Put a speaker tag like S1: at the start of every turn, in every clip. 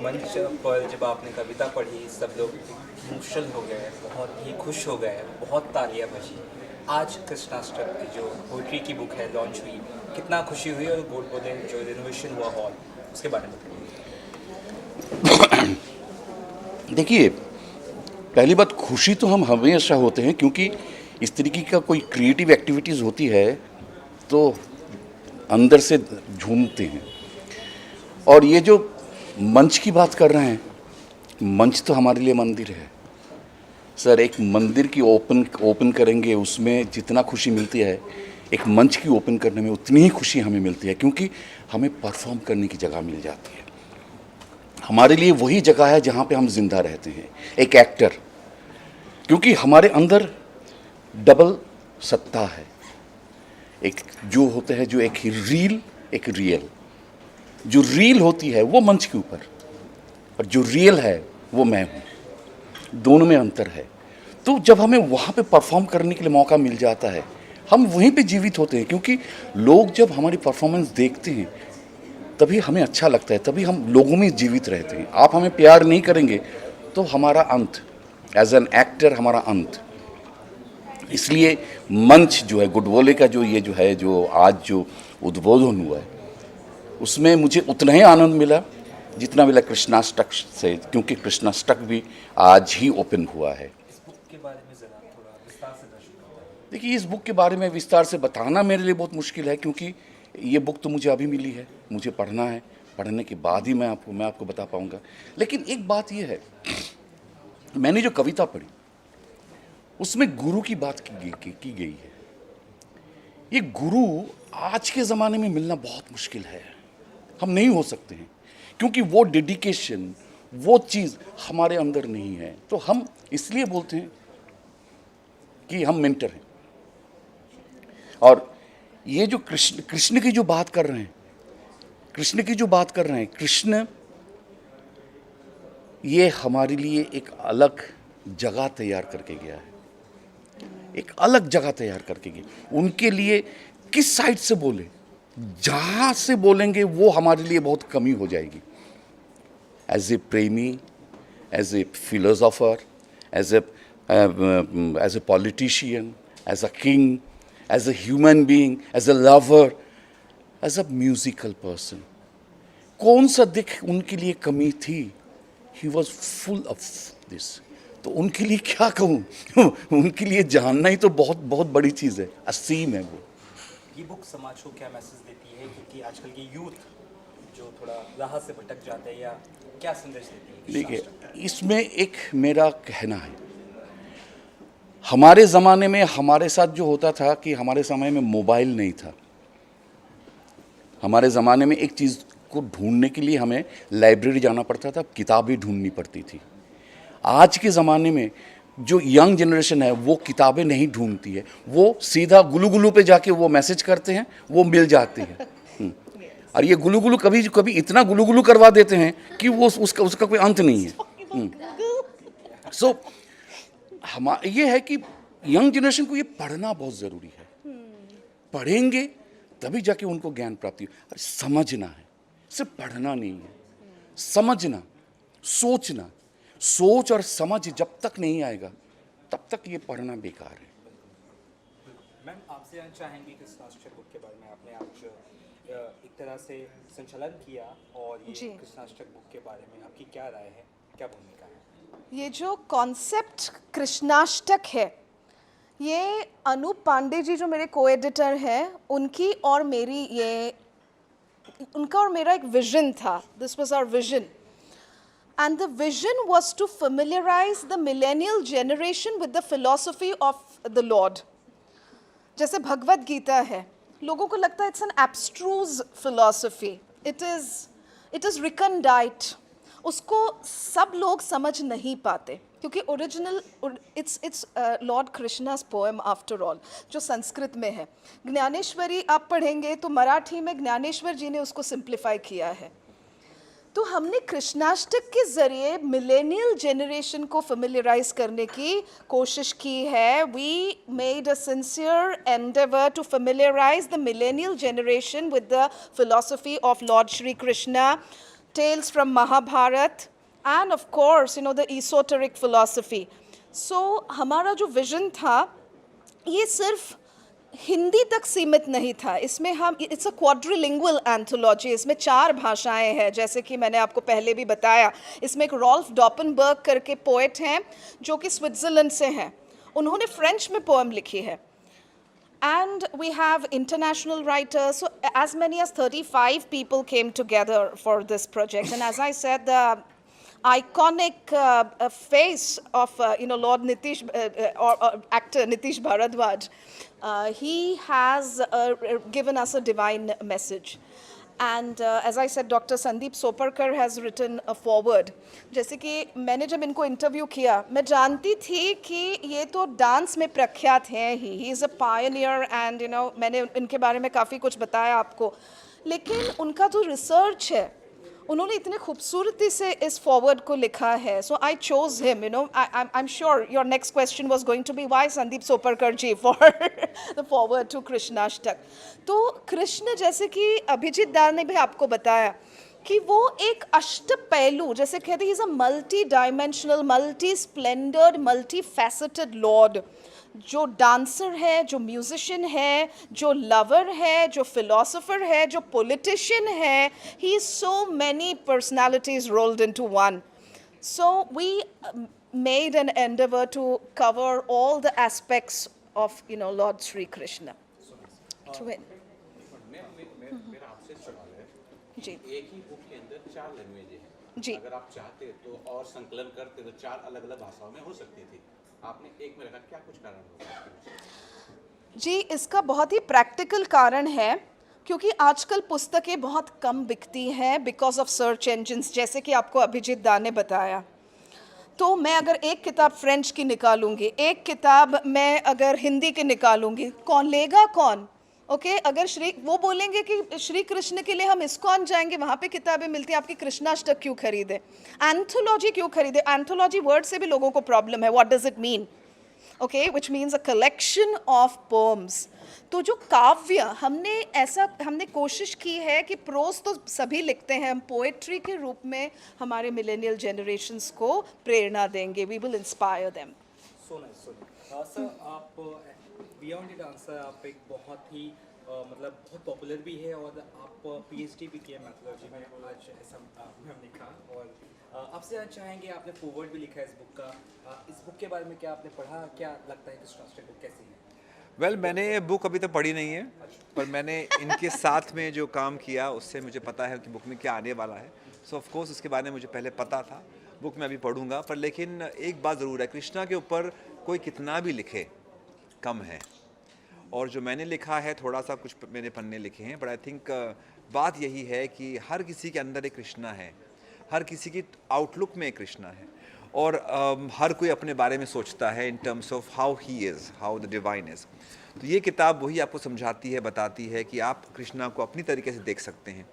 S1: मंच पर जब आपने कविता पढ़ी सब लोग इमोशनल हो गए, बहुत ही खुश हो गए, बहुत तालियां बजी। आज कृष्णाष्टक की जो पोइट्री की बुक है लॉन्च हुई, कितना खुशी हुई और गोल्डन जो रिनोवेशन हुआ हॉल, उसके बारे में बताइए।
S2: देखिए, पहली बात, खुशी तो हम हमेशा होते हैं क्योंकि इस तरीके का कोई क्रिएटिव एक्टिविटीज़ होती है तो अंदर से झूमते हैं। और ये जो मंच की बात कर रहे हैं, मंच तो हमारे लिए मंदिर है सर। एक मंदिर की ओपन करेंगे, उसमें जितना खुशी मिलती है एक मंच की ओपन करने में उतनी ही खुशी हमें मिलती है, क्योंकि हमें परफॉर्म करने की जगह मिल जाती है। हमारे लिए वही जगह है जहाँ पे हम जिंदा रहते हैं, एक एक्टर, क्योंकि हमारे अंदर डबल सत्ता है। एक जो होते हैं, जो एक रील, एक रियल। जो रील होती है वो मंच के ऊपर, और जो रियल है वो मैं हूँ। दोनों में अंतर है। तो जब हमें वहाँ पे परफॉर्म करने के लिए मौका मिल जाता है, हम वहीं पे जीवित होते हैं, क्योंकि लोग जब हमारी परफॉर्मेंस देखते हैं तभी हमें अच्छा लगता है, तभी हम लोगों में जीवित रहते हैं। आप हमें प्यार नहीं करेंगे तो हमारा अंत, एज एन एक्टर हमारा अंत। इसलिए मंच जो है, गुडबोले का जो ये जो है, जो आज जो उद्बोधन हुआ है, उसमें मुझे उतना ही आनंद मिला जितना मिला कृष्णाष्टक से, क्योंकि कृष्णाष्टक भी आज ही ओपन हुआ है।
S1: इस बुक के बारे में ज़रा थोड़ा विस्तार से दर्शकों को बताइए।
S2: देखिए, इस बुक के बारे में विस्तार से बताना मेरे लिए बहुत मुश्किल है, क्योंकि ये बुक तो मुझे अभी मिली है, मुझे पढ़ना है। पढ़ने के बाद ही मैं आपको बता पाऊंगा। लेकिन एक बात ये है, मैंने जो कविता पढ़ी उसमें गुरु की बात की गई है। ये गुरु आज के ज़माने में मिलना बहुत मुश्किल है, हम नहीं हो सकते हैं, क्योंकि वो डेडिकेशन, वो चीज़ हमारे अंदर नहीं है। तो हम इसलिए बोलते हैं कि हम मेंटर हैं। और ये जो कृष्ण की जो बात कर रहे हैं, कृष्ण ये हमारे लिए एक अलग जगह तैयार करके गया है, एक अलग जगह तैयार करके गया। उनके लिए किस साइड से बोले, जहाँ से बोलेंगे वो हमारे लिए बहुत कमी हो जाएगी। एज ए प्रेमी, as a philosopher, as a politician, as a king, as a human being, as a lover, as a musical person, कौन सा दिख उनके लिए कमी थी? He was full of this. तो उनके लिए क्या कहूँ उनके लिए जानना ही तो बहुत बहुत बड़ी चीज़ है, असीम है वो।
S1: ये बुक समाज को क्या मैसेज देती है, क्योंकि आजकल के यूथ जो थोड़ा राह से भटक जाते हैं, या क्या संदेश देती है
S2: देखिए,
S1: कृष्णाष्टक?
S2: इसमें एक मेरा कहना है, हमारे ज़माने में हमारे साथ जो होता था कि हमारे समय में मोबाइल नहीं था। हमारे ज़माने में एक चीज़ को ढूंढने के लिए हमें लाइब्रेरी जाना पड़ता था, किताबें ढूंढनी पड़ती थी। आज के ज़माने में जो यंग जनरेशन है वो किताबें नहीं ढूंढती है, वो सीधा गुलू गुलू पे जाके वो मैसेज करते हैं, वो मिल जाती है। और ये गुलू गुलू कभी कभी इतना गुलू गुलू करवा देते हैं कि वो उसका कोई अंत नहीं है। सो हम ये है कि यंग जनरेशन को ये पढ़ना बहुत ज़रूरी है। पढ़ेंगे तभी जाके उनको ज्ञान प्राप्ति हो। समझना है, सिर्फ पढ़ना नहीं है, समझना, सोचना। सोच और समझ जब तक नहीं आएगा तब तक ये पढ़ना बेकार है।
S1: मैम, आपसे जानना चाहेंगे कृष्णाष्टक बुक के बारे में। आपने आज एक तरह से संचालन किया, और ये
S3: जी।
S1: कृष्णाष्टक बुक के बारे में आपकी क्या राय है, क्या भूमिका है?
S3: ये जो कॉन्सेप्ट कृष्णाष्टक है, ये अनूप पांडे जी जो मेरे को एडिटर हैं, उनकी और मेरी ये उनका और मेरा एक विजन था। This was our vision, and the vision was to familiarise the millennial generation with the philosophy of the lord. जैसे भगवत गीता है, लोगों को लगता है it's an abstruse philosophy, it is recondite. उसको सब लोग समझ नहीं पाते, क्योंकि original it's lord Krishna's poem after all, जो संस्कृत में है। ज्ञानेश्वरी आप पढ़ेंगे तो मराठी में ज्ञानेश्वर जी ने उसको सिंप्लीफाई किया है। तो हमने कृष्णाष्टक के ज़रिए मिलेनियल जनरेशन को फेमिलियराइज करने की कोशिश की है। We made a sincere endeavour to familiarise the millennial generation with the philosophy of Lord Shri Krishna, tales from Mahabharat, and of course, you know, the esoteric philosophy. So, हमारा जो vision था, ये सिर्फ हिंदी तक सीमित नहीं था. इसमें हम, इट्स अ क्वाड्रिलिंगुअल एंथोलॉजी. इसमें 4 भाषाएं हैं, जैसे कि मैंने आपको पहले भी बताया. इसमें एक रॉल्फ डॉपनबर्ग करके पोएट हैं जो कि स्विट्ज़रलैंड से हैं. उन्होंने फ्रेंच में पोएम लिखी है. And we have international writers, so as many as 35 people came together for this project. And as I said, the iconic face of Lord Nitish or actor Nitish Bharadwaj, he has given us a divine message. And as I said, Dr. Sandeep Soparkar has written a forward. जैसे कि मैंने जब इनको interview किया, मैं जानती थी कि ये तो डांस में प्रख्यात हैं he is a Pioneer, and मैंने इनके बारे में काफ़ी कुछ बताया आपको. लेकिन उनका जो रिसर्च है, उन्होंने इतने खूबसूरती से इस फॉरवर्ड को लिखा है. So I chose him. I am sure your next question was going to be why Sandeep Soparkar ji for the forward to Krishnashtak. तो कृष्ण, जैसे कि अभिजीत दार ने भी आपको बताया कि वो एक अष्टपैलू, जैसे कहते हैं, is a multi dimensional, multi splendoured, multi faceted lord, जो डांसर है, जो म्यूजिशियन है, जो लवर है, जो फिलोसोफर है, जो पॉलिटिशियन है. He is so many personalities rolled into one. So we made an endeavor to cover all the aspects of Lord Sri Krishna.
S4: मेरा आपसे सवाल है
S3: जी.
S4: एक ही बुक के अंदर 4 लैंग्वेजें हैं.
S3: जी.
S4: अगर आप चाहते तो और संकलन करते तो 4 अलग अलग भाषाओं में हो सकती थी. आपने एक में रखा, क्या कुछ कारण होगा?
S3: जी, इसका बहुत ही प्रैक्टिकल कारण है, क्योंकि आजकल पुस्तकें बहुत कम बिकती हैं बिकॉज ऑफ सर्च इंजिन्स, जैसे कि आपको अभिजीत दा ने बताया. तो मैं अगर एक किताब फ्रेंच की निकालूंगी, एक किताब मैं अगर हिंदी की निकालूंगी, कौन लेगा कौन? ओके अगर वो बोलेंगे कि श्री कृष्ण के लिए हम इस्कॉन जाएंगे, वहाँ पे किताबें मिलती हैं, आपकी कृष्णाष्टक क्यों खरीदे? एंथोलॉजी क्यों खरीदे? एंथोलॉजी वर्ड से भी लोगों को प्रॉब्लम है. What does it mean? Okay, which means a collection of poems. तो जो काव्य, हमने कोशिश की है कि प्रोज तो सभी लिखते हैं, हम पोएट्री के रूप में हमारे मिलेनियल जनरेशन्स को प्रेरणा देंगे. We will inspire them.
S1: So nice, so nice. Sir, आप बियॉन्ड इट आंसर, आप एक बहुत ही मतलब बहुत पॉपुलर भी है, और आप पीएचडी भी किए मैथोलॉजी में, आज ऐसा हमने कहा. और आपसे आज चाहेंगे, आपने फॉरवर्ड भी लिखा है इस बुक का. इस बुक के बारे में क्या आपने पढ़ा, क्या लगता है कि कृष्णाष्टक बुक कैसी है?
S5: वेल, मैंने ये बुक अभी तक पढ़ी नहीं है, पर मैंने इनके साथ में जो काम किया उससे मुझे पता है कि बुक में क्या आने वाला है. सो ऑफ कोर्स उसके बारे में मुझे पहले पता था. बुक में अभी पढ़ूंगा, पर लेकिन एक बात ज़रूर है, कृष्णा के ऊपर कोई कितना भी लिखे कम है. और जो मैंने लिखा है, थोड़ा सा कुछ मेरे पन्ने लिखे हैं, बट आई थिंक बात यही है कि हर किसी के अंदर एक कृष्णा है, हर किसी की आउटलुक में एक कृष्णा है, और हर कोई अपने बारे में सोचता है in terms of how he is, how the divine is. तो ये किताब वही आपको समझाती है, बताती है कि आप कृष्णा को अपनी तरीके से देख सकते हैं,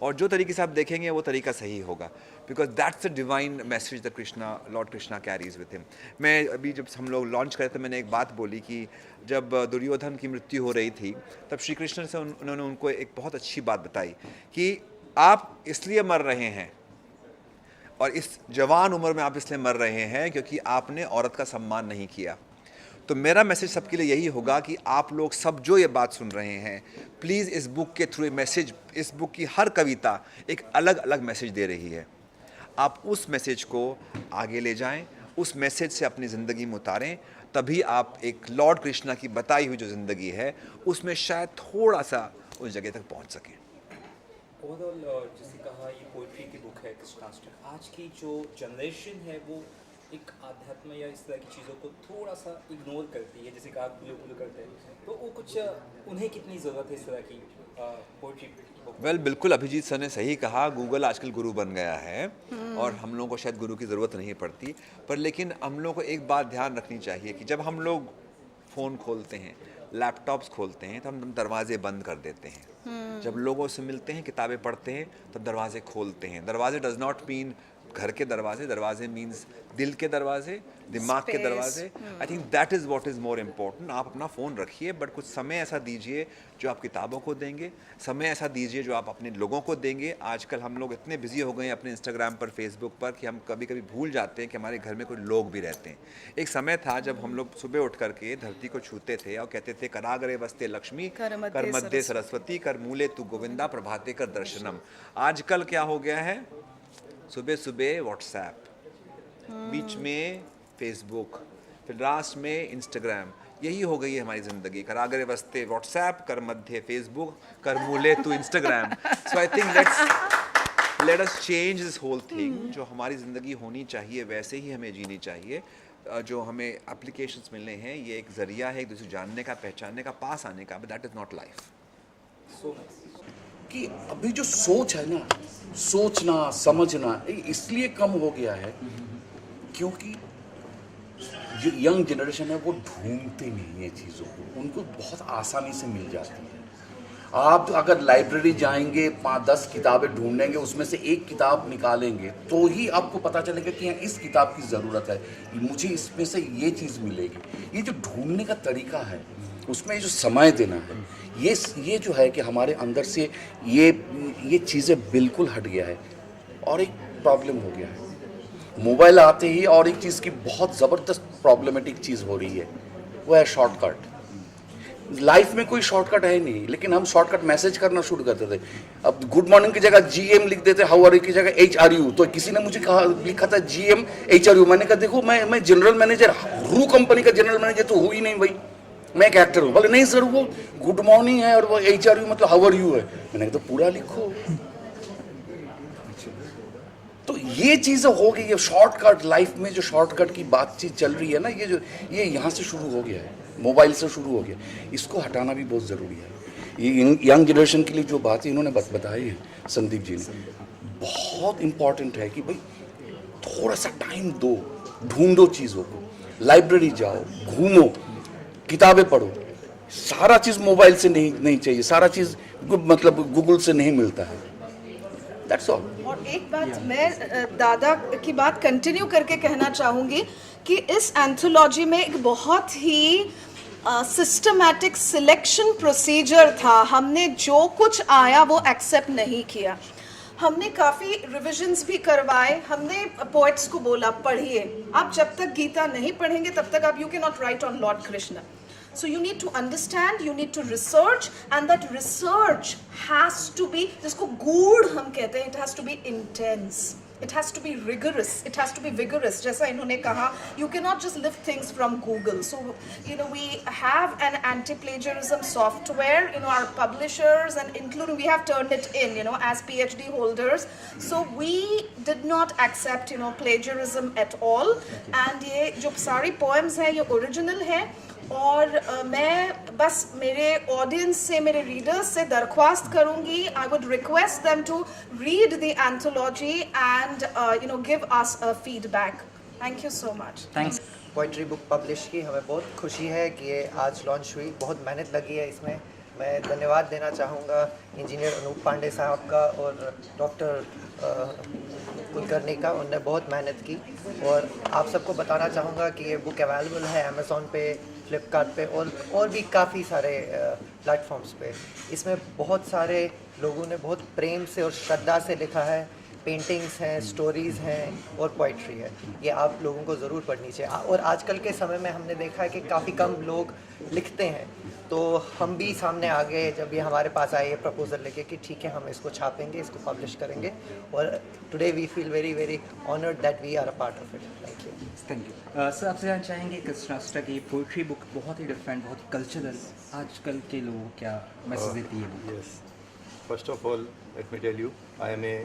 S5: और जो तरीके से आप देखेंगे वो तरीका सही होगा, because that's the divine message the Krishna, Lord Krishna carries with him. मैं अभी जब हम लोग लॉन्च करे थे, मैंने एक बात बोली कि जब दुर्योधन की मृत्यु हो रही थी, तब श्री कृष्ण से उन्होंने उनको एक बहुत अच्छी बात बताई कि आप इसलिए मर रहे हैं, और इस जवान उम्र में आप इसलिए मर रहे हैं क्योंकि आपने औरत का सम्मान नहीं किया. तो मेरा मैसेज सबके लिए यही होगा कि आप लोग सब जो ये बात सुन रहे हैं, प्लीज़ इस बुक के थ्रू मैसेज, इस बुक की हर कविता एक अलग अलग मैसेज दे रही है. आप उस मैसेज को आगे ले जाएं, उस मैसेज से अपनी ज़िंदगी में उतारें, तभी आप एक लॉर्ड कृष्णा की बताई हुई जो ज़िंदगी है उसमें शायद थोड़ा सा उस जगह तक पहुंच सकें.
S1: ओवरऑल जैसे कहा, ये पोइट्री की बुक है कृष्णाष्टक. आज की जो जनरेशन है वो एक आध्यात्म या इस तरह की चीज़ों को थोड़ा सा इग्नोर करती है, जैसे कहा गुलू गुलू करते हैं, तो वो कुछ उन्हें कितनी ज़रूरत है इस तरह की पोइट्री बुक?
S5: वेल, बिल्कुल अभिजीत सर ने सही कहा, गूगल आजकल गुरु बन गया है, और हम लोगों को शायद गुरु की ज़रूरत नहीं पड़ती. पर लेकिन हम लोग को एक बात ध्यान रखनी चाहिए कि जब हम लोग फ़ोन खोलते हैं, लैपटॉप्स खोलते हैं, तो हम दरवाजे बंद कर देते हैं. जब लोगों से मिलते हैं, किताबें पढ़ते हैं, तब दरवाजे खोलते हैं. दरवाजे डज नॉट मीन घर के दरवाजे, दरवाजे मीन्स दिल के दरवाजे, दिमाग के
S3: Space.
S5: दरवाजे। I think that is what is more important. आप अपना फ़ोन रखिए, बट कुछ समय ऐसा दीजिए जो आप किताबों को देंगे, समय ऐसा दीजिए जो आप अपने लोगों को देंगे। आजकल हम लोग इतने बिजी हो गए हैं अपने इंस्टाग्राम पर, फेसबुक पर, कि हम कभी कभी भूल जाते हैं कि हमारे घर में कोई लोग भी रहते हैं। एक समय था जब हम लोग सुबह उठ करके धरती को छूते थे और कहते थे कराग्रे वस्ते लक्ष्मी,
S3: कर मध्य
S5: कर मध्य सरस्वती, कर मूले तू गोविंदा, प्रभाते कर दर्शनम। आजकल क्या हो गया है? सुबह सुबह व्हाट्सएप, बीच में फेसबुक, फिर लास्ट में इंस्टाग्राम। यही हो गई है हमारी ज़िंदगी। कराग्रे वस्ते व्हाट्सएप, कर मध्य फेसबुक, कर मूले to Instagram. So I think let us change this whole thing. जो हमारी ज़िंदगी होनी चाहिए वैसे ही हमें जीनी चाहिए। जो हमें एप्लीकेशंस मिलने हैं ये एक ज़रिया है एक दूसरे जानने का, पहचानने का, पास आने का, but that is not life.
S2: कि अभी जो सोच है ना, सोचना समझना इसलिए कम हो गया है क्योंकि जो यंग जनरेशन है वो ढूंढते नहीं है चीज़ों को, उनको बहुत आसानी से मिल जाती है। आप अगर लाइब्रेरी जाएंगे 5-10 किताबें ढूंढेंगे, उसमें से एक किताब निकालेंगे तो ही आपको पता चलेगा कि हाँ इस किताब की ज़रूरत है, मुझे इसमें से ये चीज़ मिलेगी। ये जो ढूंढने का तरीका है, उसमें जो समय देना है, ये जो है कि हमारे अंदर से ये चीज़ें बिल्कुल हट गया है। और एक प्रॉब्लम हो गया है मोबाइल आते ही, और एक चीज़ की बहुत ज़बरदस्त प्रॉब्लमेटिक चीज़ हो रही है, वो है शॉर्टकट। लाइफ में कोई शॉर्टकट है नहीं, लेकिन हम शॉर्टकट मैसेज करना शुरू करते थे। अब गुड मॉर्निंग की जगह GM लिख देते, हाउ आर यू की जगह HRU। तो किसी ने मुझे कहा लिखा था GM HRU, मैंने कहा देखो मैं जनरल मैनेजर, रू कंपनी का जनरल मैनेजर तो हूँ ही नहीं भाई, मैं एक एक्टर हूँ। बोले नहीं सर वो गुड मॉर्निंग है और वो HRU मतलब हाउ आर यू है। मैंने कहा तो पूरा लिखो। तो ये चीज़ें हो गई है शॉर्टकट। लाइफ में जो शॉर्टकट की बातचीत चल रही है ना, ये यहाँ से शुरू हो गया है, मोबाइल से शुरू हो गया। इसको हटाना भी बहुत ज़रूरी है। ये यंग जनरेशन के लिए जो बातें इन्होंने बताई है संदीप जी ने, बहुत इम्पॉर्टेंट है कि भाई थोड़ा सा टाइम दो, ढूंढो चीज़ों को, लाइब्रेरी जाओ, घूमो, किताबें पढ़ो। सारा चीज़ मोबाइल से नहीं चाहिए, सारा चीज़ मतलब गूगल से नहीं मिलता है। That's all.
S3: और एक बात मैं दादा की बात कंटिन्यू करके कहना चाहूँगी कि इस एंथोलॉजी में एक बहुत ही सिस्टमैटिक सिलेक्शन प्रोसीजर था। हमने जो कुछ आया वो एक्सेप्ट नहीं किया, हमने काफ़ी रिविजन्स भी करवाए। हमने पोइट्स को बोला पढ़िए, आप जब तक गीता नहीं पढ़ेंगे तब तक आप you can not right on Lord Krishna. So you need to understand, you need to research, and that research has to be, जिसको गूढ़ हम कहते हैं, it has to be intense, it has to be rigorous, it has to be vigorous. जैसा इन्होंने कहा, you cannot just lift things from Google. So you know we have an anti-plagiarism software, you know our publishers and including we have turned it in, you know, as PhD holders. So we did not accept, you know, plagiarism at all. And ये जो सारी poems हैं ये original है। और मैं बस मेरे ऑडियंस से, मेरे रीडर्स से दरख्वास्त करूंगी, I would request them to read the anthology and you know give us a feedback. Thank you so much.
S1: Thanks.
S6: Poetry book publish की हमें बहुत खुशी है कि ये आज लॉन्च हुई। बहुत मेहनत लगी है इसमें। मैं धन्यवाद देना चाहूँगा इंजीनियर अनूप पांडे साहब का और डॉक्टर कुलकर्णी का, उनने बहुत मेहनत की। और आप सबको बताना चाहूँगा कि ये बुक अवेलेबल है अमेज़ॉन पे, फ्लिपकार्ट पे और भी काफ़ी सारे प्लेटफॉर्म्स पे। इसमें बहुत सारे लोगों ने बहुत प्रेम से और श्रद्धा से लिखा है। पेंटिंग्स हैं, स्टोरीज़ हैं और पोइट्री है। ये आप लोगों को ज़रूर पढ़नी चाहिए। और आजकल के समय में हमने देखा है कि काफ़ी कम लोग लिखते हैं, तो हम भी सामने आ गए जब ये हमारे पास आए ये प्रपोज़ल लेके कि ठीक है हम इसको छापेंगे, इसको पब्लिश करेंगे। और today we feel very very honoured that we are a part of it. Thank you.
S1: Thank you sir. आपसे जानना चाहेंगे कृष्णाष्टक की पोइट्री बुक बहुत ही डिफरेंट, बहुत ही कल्चरल, आजकल के लोगों को क्या मैसेज देती है?
S7: Yes. First of all, let me tell you, I am a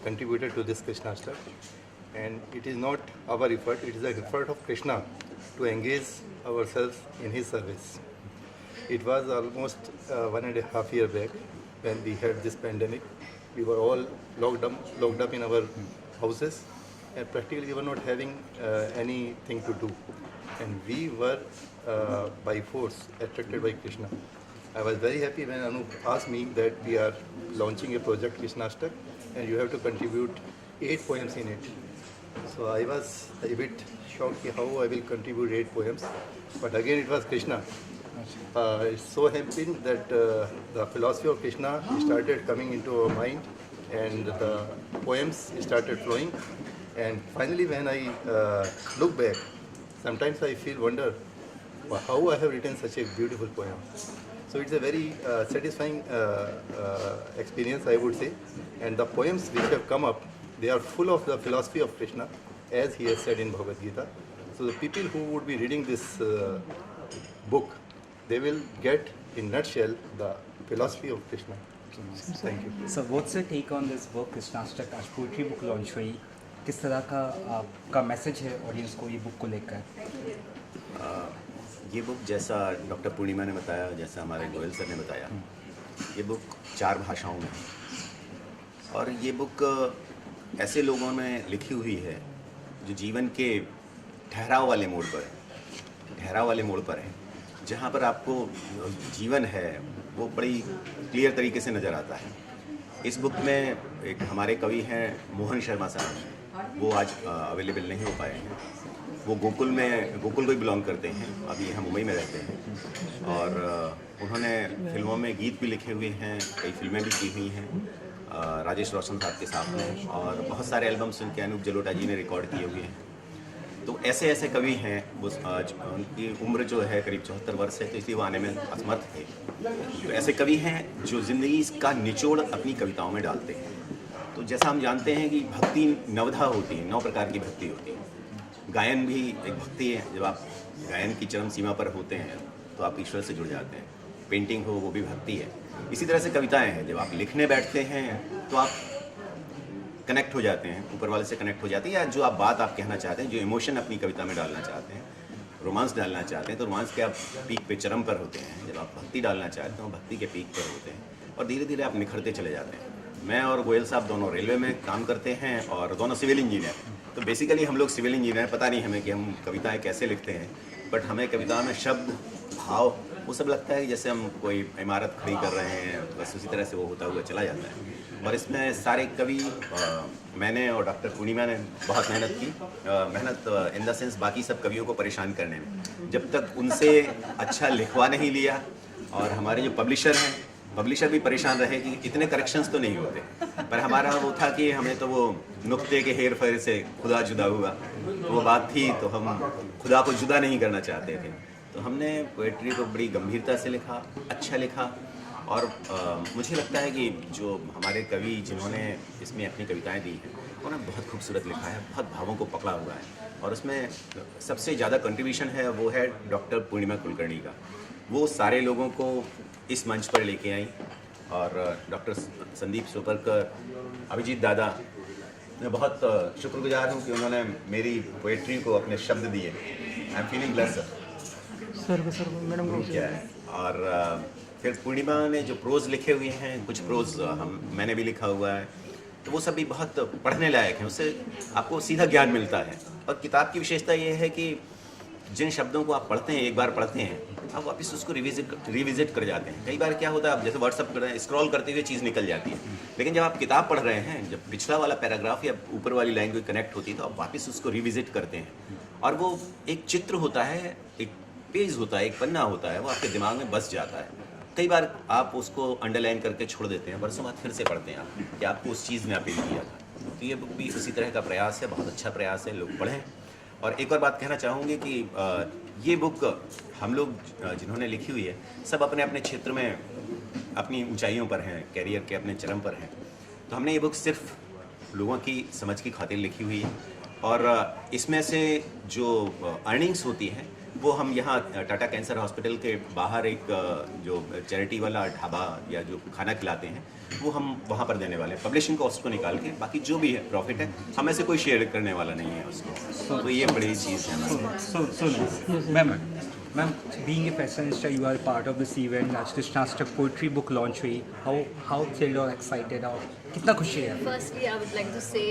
S7: contributor to this Krishnastak, and it is not our effort, it is the effort of Krishna to engage ourselves in his service. It was almost 1.5 years back when we had this pandemic. We were all locked up in our houses, and practically we were not having anything to do. And we were by force attracted by Krishna. I was very happy when Anup asked me that we are launching a project Krishnastak and you have to contribute 8 poems in it. So I was a bit shocked how I will contribute 8 poems. But again, it was Krishna. It so happened that the philosophy of Krishna started coming into our mind, and the poems started flowing. And finally, when I look back, sometimes I feel wonder how I have written such a beautiful poem. So it's a very satisfying experience, I would say. And the poems which have come up, they are full of the philosophy of Krishna, as he has said in Bhagavad Gita. So the people who would be reading this book, they will get in nutshell the philosophy of Krishna. Thank you.
S1: So what's your take on this book कृष्णाष्टक? आज poetry book launch हुई, किस तरह का आपका message है audience को ये book को लेकर?
S8: ये बुक जैसा डॉक्टर पूर्णिमा ने बताया, जैसा हमारे गोयल सर ने बताया, ये बुक 4 भाषाओं में है। और ये बुक ऐसे लोगों ने लिखी हुई है जो जीवन के ठहराव वाले मोड़ पर है, जहाँ पर आपको जीवन है वो बड़ी क्लियर तरीके से नज़र आता है। इस बुक में एक हमारे कवि हैं मोहन शर्मा साहब, वो आज अवेलेबल नहीं हो पाए हैं। वो गोकुल को ही बिलोंग करते हैं, अभी यहाँ मुंबई में रहते हैं। और उन्होंने फिल्मों में गीत भी लिखे हुए हैं, कई फिल्में भी की हुई हैं राजेश रोशन साहब के साथ में, और बहुत सारे एल्बम्स उनके अनूप जलोटा जी ने रिकॉर्ड किए हुए हैं। तो ऐसे कवि हैं, वो आज उनकी उम्र जो है करीब 74 वर्ष है, तो इसलिए वो आने में असमर्थ थे। तो ऐसे कवि हैं जो ज़िंदगी का निचोड़ अपनी कविताओं में डालते हैं। तो जैसा हम जानते हैं कि भक्ति नवधा होती है, 9 प्रकार की भक्ति होती है। गायन भी एक भक्ति है, जब आप गायन की चरम सीमा पर होते हैं तो आप ईश्वर से जुड़ जाते हैं। पेंटिंग हो वो भी भक्ति है। इसी तरह से कविताएं हैं, जब आप लिखने बैठते हैं तो आप कनेक्ट हो जाते हैं, ऊपर वाले से कनेक्ट हो जाते हैं, या जो आप बात आप कहना चाहते हैं, जो इमोशन अपनी कविता में डालना चाहते हैं, रोमांस डालना चाहते हैं, तो रोमांस के आप पीक पे चरम पर होते हैं। जब आप भक्ति डालना चाहते हैं, भक्ति के पीक पर होते हैं, और धीरे धीरे आप निखरते चले जाते हैं। मैं और गोयल साहब दोनों रेलवे में काम करते हैं और दोनों सिविल इंजीनियर। तो बेसिकली हम लोग सिविल इंजीनियर, पता नहीं हमें कि हम कविताएं कैसे लिखते हैं, बट हमें कविता में शब्द, भाव, वो सब लगता है जैसे हम कोई इमारत खड़ी कर रहे हैं, बस उसी तरह से वो होता हुआ चला जाता है। और इसमें सारे कवि, मैंने और डॉक्टर पूर्णिमा ने बहुत मेहनत की, मेहनत इन द सेंस बाकी सब कवियों को परेशान करने में। जब तक उनसे अच्छा लिखवा नहीं लिया, और हमारे जो पब्लिशर हैं, पब्लिशर भी परेशान रहे कि इतने करेक्शंस तो नहीं होते, पर हमारा वो था कि हमें तो वो नुक्ते के हेर फेर से खुदा जुदा हुआ, वो बात थी, तो हम खुदा को जुदा नहीं करना चाहते थे। तो हमने पोएट्री को बड़ी गंभीरता से लिखा, अच्छा लिखा, और मुझे लगता है कि जो हमारे कवि जिन्होंने इसमें अपनी कविताएं दी हैं, उन्होंने बहुत खूबसूरत लिखा है, बहुत भावों को पकड़ा हुआ है। और उसमें सबसे ज़्यादा कंट्रीब्यूशन है वो है डॉक्टर पूर्णिमा कुलकर्णी का। वो सारे लोगों को इस मंच पर लेके आई, और डॉक्टर संदीप सोपरकर, अभिजीत दादा, मैं बहुत शुक्रगुजार हूँ कि उन्होंने मेरी पोएट्री को अपने शब्द दिए। I am feeling blessed sir madam क्या है। और फिर पूर्णिमा ने जो प्रोज लिखे हुए हैं, कुछ प्रोज मैंने भी लिखा हुआ है, तो वो सब भी बहुत पढ़ने लायक हैं, उससे आपको सीधा ज्ञान मिलता है। और किताब की विशेषता ये है कि जिन शब्दों को आप पढ़ते हैं, एक बार पढ़ते हैं, आप वापस उसको रिविजिट कर जाते हैं। कई बार क्या होता है, आप जैसे व्हाट्सअप कर रहे हैं, स्क्रॉल करते हुए चीज़ निकल जाती है, लेकिन जब आप किताब पढ़ रहे हैं, जब पिछला वाला पैराग्राफ या ऊपर वाली लाइन कोई कनेक्ट होती है, तो आप वापस उसको रिविजिट करते हैं। और वो एक चित्र होता है, एक पेज होता है, एक पन्ना होता है, वो आपके दिमाग में बस जाता है। कई बार आप उसको अंडरलाइन करके छोड़ देते हैं, बरसों बाद फिर से पढ़ते हैं आप कि आपको उस चीज़ ने अपील किया था। तो ये बुक भी उसी तरह का प्रयास है, बहुत अच्छा प्रयास है, लोग पढ़ें। और एक और बात कहना चाहूँगी कि ये बुक हम लोग जिन्होंने लिखी हुई है, सब अपने अपने क्षेत्र में अपनी ऊंचाइयों पर हैं, कैरियर के अपने चरम पर हैं। तो हमने ये बुक सिर्फ लोगों की समझ की खातिर लिखी हुई है, और इसमें से जो अर्निंग्स होती हैं वो हम यहाँ टाटा कैंसर हॉस्पिटल के बाहर एक जो चैरिटी वाला ढाबा या जो खाना खिलाते हैं, वो हम वहाँ पर देने वाले हैं, पब्लिशिंग कॉस्ट को निकाल के। बाकी जो भी है प्रॉफिट है, हमें से कोई शेयर करने वाला नहीं है उसको। तो ये बड़ी चीज़ है हमारी।
S1: Ma'am, being a fashionista, you are part of this event. आज कृष्णाष्टक पोइट्री बुक लॉन्च हुई. How thrilled or excited और कितना खुशी है?
S9: Firstly, I would like to say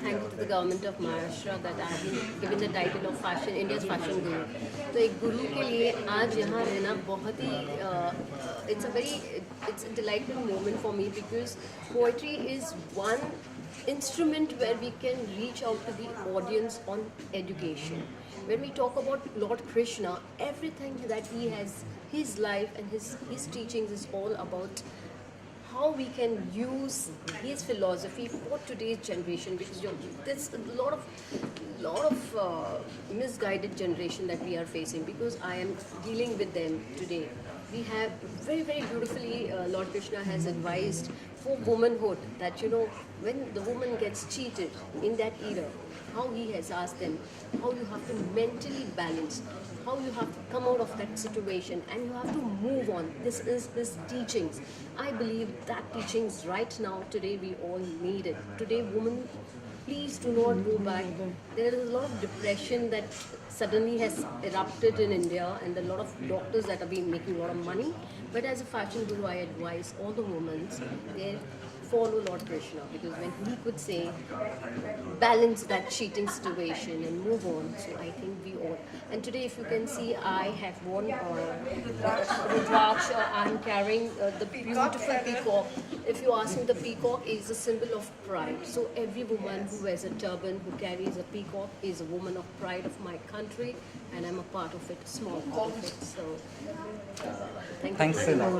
S9: thank you to the government of Maharashtra that I have been given the title of fashion India's fashion guru. तो एक गुरु के लिए आज यहाँ रहना बहुत ही it's a delightful moment for me, because poetry is one instrument where we can reach out to the audience on education. When we talk about Lord Krishna, everything that he has, his life and his teachings is all about how we can use his philosophy for today's generation, because there's a lot of misguided generation that we are facing, because I am dealing with them today. We have very beautifully Lord Krishna has advised for womanhood that, you know, when the woman gets cheated in that era, how he has asked them how you have to mentally balance, how you have to come out of that situation and you have to move on. This is his teachings. I believe that teachings right now, today we all need it. Today women, please do not go back. There is a lot of depression that suddenly has erupted in India, and a lot of doctors that have been making a lot of money. But as a fashion guru, I advise all the women, they follow Lord Krishna, because when he could say balance that cheating situation and move on, so I think we all. And today, if you can see, I have worn Rudraksha. I'm carrying the beautiful peacock. If you ask me, the peacock is a symbol of pride. So every woman who wears a turban, who carries a peacock, is a woman of pride of my country, and I'm a part of it, a small part of it. So thank you.
S1: Thanks a lot.